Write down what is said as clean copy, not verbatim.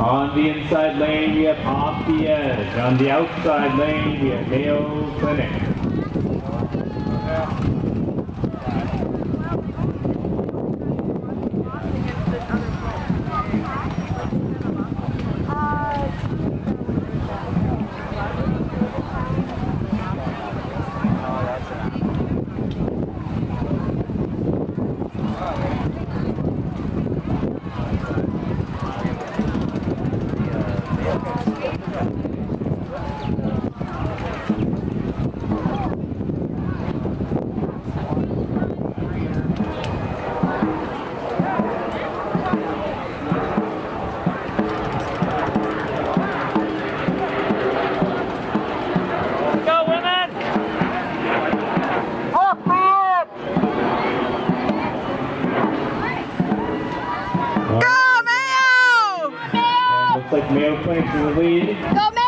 On the inside lane, we have Off the Edge. On the outside lane, we have Mayo Clinic. Looks like Mayo Clinic's in the lead. Go